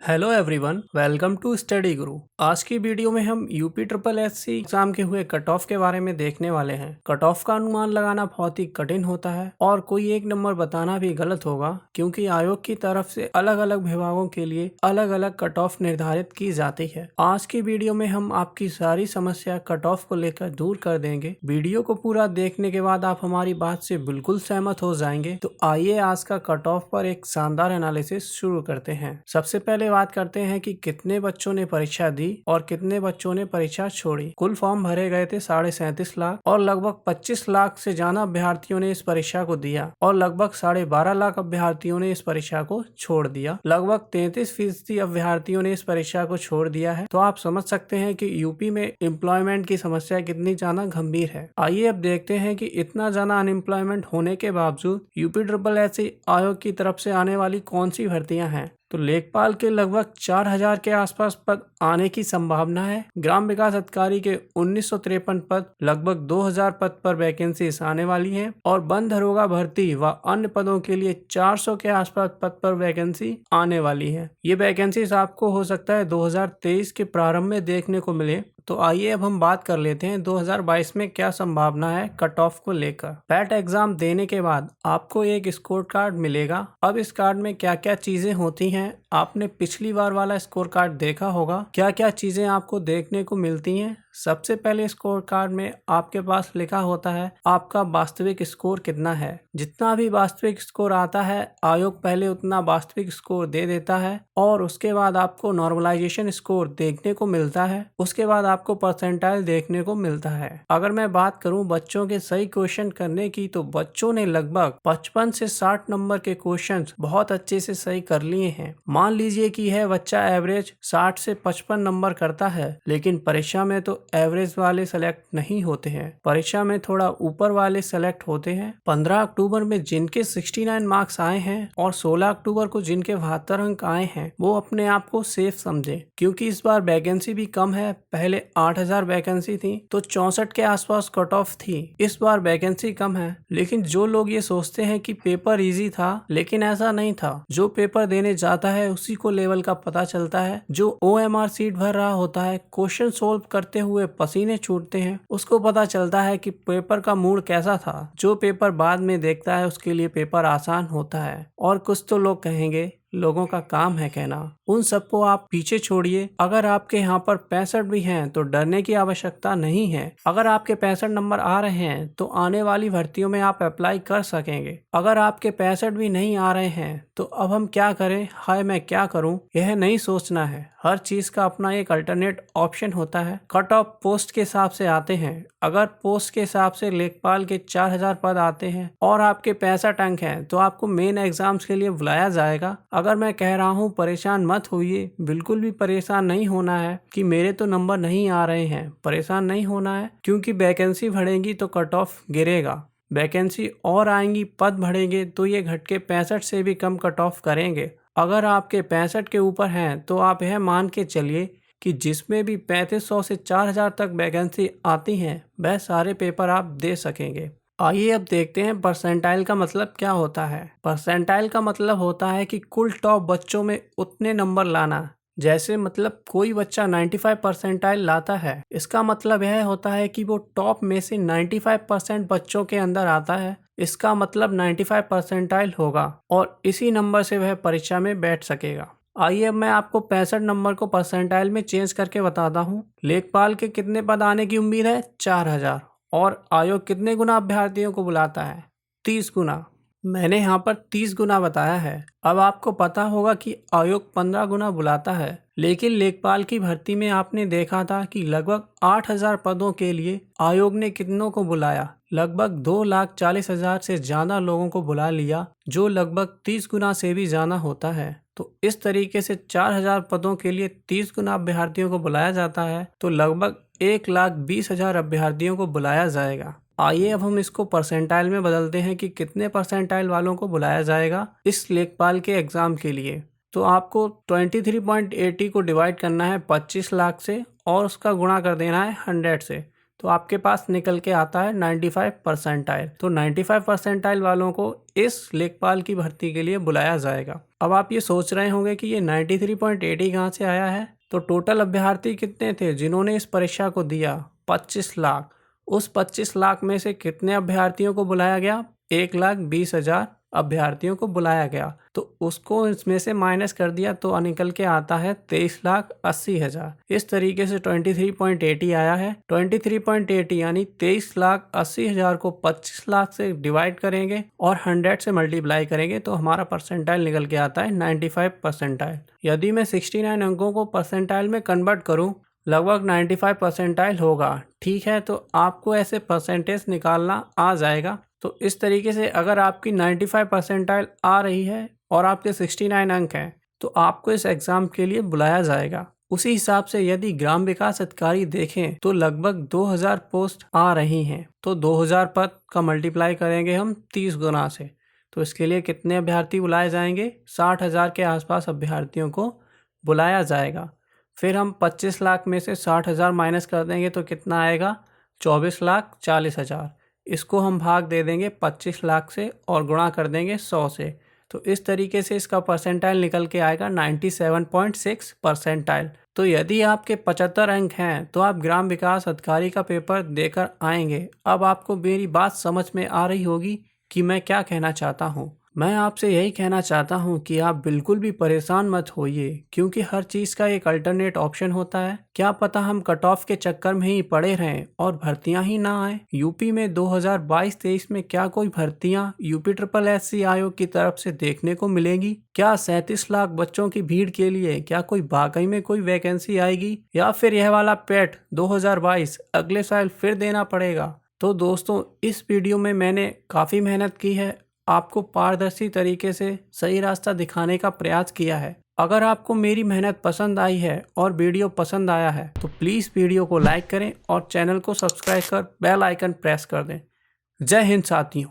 Hello everyone, welcome to study guru. आज की video में हम यूपी ट्रिपल एससी एग्जाम के हुए कट ऑफ के बारे में देखने वाले हैं। कट ऑफ का अनुमान लगाना बहुत ही कठिन होता है और कोई एक नंबर बताना भी गलत होगा, क्योंकि आयोग की तरफ से अलग अलग विभागों के लिए अलग अलग कट ऑफ निर्धारित की जाती है। आज की वीडियो में हम आपकी सारी समस्या कट ऑफ को लेकर दूर कर देंगे। वीडियो को पूरा देखने के बाद आप हमारी बात से बिल्कुल सहमत हो जाएंगे। तो आइए आज का कट ऑफ पर एक शानदार एनालिसिस शुरू करते हैं। सबसे पहले बात करते हैं कि कितने बच्चों ने परीक्षा दी और कितने बच्चों ने परीक्षा छोड़ी। कुल फॉर्म भरे गए थे 37.5 लाख और लगभग 25 लाख से ज्यादा अभ्यर्थियों ने इस परीक्षा को दिया और लगभग 12.5 लाख अभ्यर्थियों ने इस परीक्षा को छोड़ दिया। लगभग 33% अभ्यर्थियों ने इस परीक्षा को छोड़ दिया है। तो आप समझ सकते हैं कि यूपी में एम्प्लॉयमेंट की समस्या कितनी ज्यादा गंभीर है। आइए अब देखते हैं कि इतना ज्यादा अनएम्प्लॉयमेंट होने के बावजूद यूपी ट्रिपल एससी आयोग की तरफ से आने वाली कौन सी भर्तियां हैं। तो लेखपाल के लगभग 4000 के आसपास पद आने की संभावना है। ग्राम विकास अधिकारी के 1953 पद, लगभग 2000 पद पर वैकेंसी आने वाली है और वन दरोगा भर्ती व अन्य पदों के लिए 400 के आसपास पद पर वैकेंसी आने वाली है। ये वैकेंसी आपको हो सकता है 2023 के प्रारंभ में देखने को मिले। तो आइए अब हम बात कर लेते हैं 2022 में क्या संभावना है कट ऑफ को लेकर। पैट एग्जाम देने के बाद आपको एक स्कोर कार्ड मिलेगा। अब इस कार्ड में क्या क्या चीजें होती हैं, आपने पिछली बार वाला स्कोर कार्ड देखा होगा। क्या क्या चीजें आपको देखने को मिलती हैं। सबसे पहले स्कोर कार्ड में आपके पास लिखा होता है आपका वास्तविक स्कोर कितना है। जितना भी वास्तविक स्कोर आता है आयोग पहले उतना वास्तविक स्कोर दे देता है और उसके बाद आपको नॉर्मलाइजेशन स्कोर देखने को मिलता है। उसके बाद आपको परसेंटाइल देखने को मिलता है। अगर मैं बात करूं बच्चों के सही क्वेश्चन करने की, तो बच्चों ने लगभग 55 से 60 नंबर के क्वेश्चन बहुत अच्छे से सही कर लिए हैं। मान लीजिए कि है बच्चा एवरेज 60 से 55 नंबर करता है, लेकिन परीक्षा में तो एवरेज वाले सेलेक्ट नहीं होते हैं। परीक्षा में थोड़ा ऊपर वाले सेलेक्ट होते हैं। 15 अक्टूबर में जिनके 69 मार्क्स आए हैं और 16 अक्टूबर को जिनके 72 अंक आए हैं, वो अपने आप को सेफ समझे, क्योंकि इस बार वैकेंसी भी कम है। पहले 8000 वैकेंसी थी तो 64 के आसपास कट ऑफ थी। इस बार वैकेंसी कम है, लेकिन जो लोग ये सोचते हैं कि पेपर इजी था, लेकिन ऐसा नहीं था। जो पेपर देने जाता है उसी को लेवल का पता चलता है। जो OMR सीट भर रहा होता है, क्वेश्चन सोल्व करते हुए पसीने छूटते हैं, उसको पता चलता है कि पेपर का मूड कैसा था। जो पेपर बाद में देखता है उसके लिए पेपर आसान होता है। और कुछ तो लोग कहेंगे लोगों का काम है कहना, उन सबको आप पीछे छोड़िए। अगर आपके यहाँ पर 65 भी हैं तो डरने की आवश्यकता नहीं है। अगर आपके 65 नंबर आ रहे हैं तो आने वाली भर्तियों में आप अप्लाई कर सकेंगे। अगर आपके 65 भी नहीं आ रहे हैं तो अब हम क्या करें, हाय मैं क्या करूं, यह नहीं सोचना है। हर चीज का अपना एक अल्टरनेट ऑप्शन होता है। कट ऑफ पोस्ट के हिसाब से आते हैं। अगर पोस्ट के हिसाब से लेखपाल के 4000 पद आते हैं और आपके 65 अंक हैं तो आपको मेन एग्जाम्स के लिए बुलाया जाएगा। अगर मैं कह रहा हूँ परेशान मत होइए, बिल्कुल भी परेशान नहीं होना है कि मेरे तो नंबर नहीं आ रहे हैं। परेशान नहीं होना है, क्योंकि वैकेंसी बढ़ेगी तो कट ऑफ गिरेगा। वैकेंसी और आएंगी, पद बढ़ेंगे तो ये घट के 65 से भी कम कट ऑफ करेंगे। अगर आपके 65 के ऊपर हैं तो आप यह मान के चलिए कि जिसमें भी 3500 से 4000 तक वैकेंसी आती हैं वह सारे पेपर आप दे सकेंगे। आइए अब देखते हैं परसेंटाइल का मतलब क्या होता है। परसेंटाइल का मतलब होता है कि कुल टॉप बच्चों में उतने नंबर लाना। जैसे मतलब कोई बच्चा 95 परसेंटाइल लाता है, इसका मतलब यह होता है कि वो टॉप में से 95% बच्चों के अंदर आता है। इसका मतलब 95 परसेंटाइल होगा और इसी नंबर से वह परीक्षा में बैठ सकेगा। आइए अब मैं आपको 65 नंबर को परसेंटाइल में चेंज करके बताता हूँ। लेखपाल के कितने पद आने की उम्मीद है? 4000। और आयोग कितने गुना अभ्यर्थियों को बुलाता है? 30 गुना। मैंने यहाँ पर 30 गुना बताया है। अब आपको पता होगा कि आयोग 15 गुना बुलाता है, लेकिन लेखपाल की भर्ती में आपने देखा था कि लगभग 8000 पदों के लिए आयोग ने कितनों को बुलाया? लगभग 2,40,000 से ज्यादा लोगों को बुला लिया, जो लगभग 30 गुना से भी ज्यादा होता है। तो इस तरीके से 4000 पदों के लिए 30 गुना अभ्यर्थियों को बुलाया जाता है, तो लगभग 1,20,000 अभ्यर्थियों को बुलाया जाएगा। आइए अब हम इसको परसेंटाइल में बदलते हैं कि कितने परसेंटाइल वालों को बुलाया जाएगा इस लेखपाल के एग्जाम के लिए। तो आपको 23.80 को डिवाइड करना है 25 लाख से और उसका गुणा कर देना है 100 से। तो आपके पास निकल के आता है 95 परसेंटाइल। तो 95 परसेंटाइल वालों को इस लेखपाल की भर्ती के लिए बुलाया जाएगा। अब आप ये सोच रहे होंगे कि ये 93.80 कहाँ से आया है। तो टोटल अभ्यर्थी कितने थे जिन्होंने इस परीक्षा को दिया? 25 लाख। उस 25 लाख में से कितने अभ्यर्थियों को बुलाया गया? 1,20,000 अभ्यर्थियों को बुलाया गया। तो उसको इसमें से माइनस कर दिया तो निकल के आता है 23,80,000। इस तरीके से 23.80 आया है। 23.80 यानी 23,80,000 को 25 लाख से डिवाइड करेंगे और 100 से मल्टीप्लाई करेंगे तो हमारा परसेंटाइल निकल के आता है 95 परसेंटाइल। यदि मैं 69 अंकों को परसेंटाइल में कन्वर्ट करूँ, लगभग 95 परसेंटाइल होगा। ठीक है, तो आपको ऐसे परसेंटेज निकालना आ जाएगा। तो इस तरीके से अगर आपकी 95 परसेंटाइल आ रही है और आपके 69 अंक हैं तो आपको इस एग्ज़ाम के लिए बुलाया जाएगा। उसी हिसाब से यदि ग्राम विकास अधिकारी देखें तो लगभग 2000 पोस्ट आ रही हैं। तो 2000 पद का मल्टीप्लाई करेंगे हम 30 गुना से। तो इसके लिए कितने अभ्यर्थी बुलाए जाएंगे? 60,000 के आसपास अभ्यर्थियों को बुलाया जाएगा। फिर हम 25 लाख में से 60,000 माइनस कर देंगे तो कितना आएगा? 24,40,000। इसको हम भाग दे देंगे 25 लाख से और गुणा कर देंगे 100 से। तो इस तरीके से इसका परसेंटाइल निकल के आएगा 97.6 परसेंटाइल। तो यदि आपके 75 अंक हैं तो आप ग्राम विकास अधिकारी का पेपर देकर आएंगे। अब आपको मेरी बात समझ में आ रही होगी कि मैं क्या कहना चाहता हूँ। मैं आपसे यही कहना चाहता हूँ कि आप बिल्कुल भी परेशान मत होइए, क्योंकि हर चीज़ का एक अल्टरनेट ऑप्शन होता है। क्या पता हम कट ऑफ के चक्कर में ही पड़े रहें और भर्तियां ही ना आए। यूपी में 2022-23 में क्या कोई भर्तियां UPSSC आयोग की तरफ से देखने को मिलेंगी? क्या 37 लाख बच्चों की भीड़ के लिए क्या कोई वाकई में कोई वैकेंसी आएगी, या फिर यह वाला पेट 2022 अगले साल फिर देना पड़ेगा? तो दोस्तों, इस वीडियो में मैंने काफ़ी मेहनत की है, आपको पारदर्शी तरीके से सही रास्ता दिखाने का प्रयास किया है। अगर आपको मेरी मेहनत पसंद आई है और वीडियो पसंद आया है तो प्लीज़ वीडियो को लाइक करें और चैनल को सब्सक्राइब कर बेल आइकन प्रेस कर दें। जय हिंद साथियों।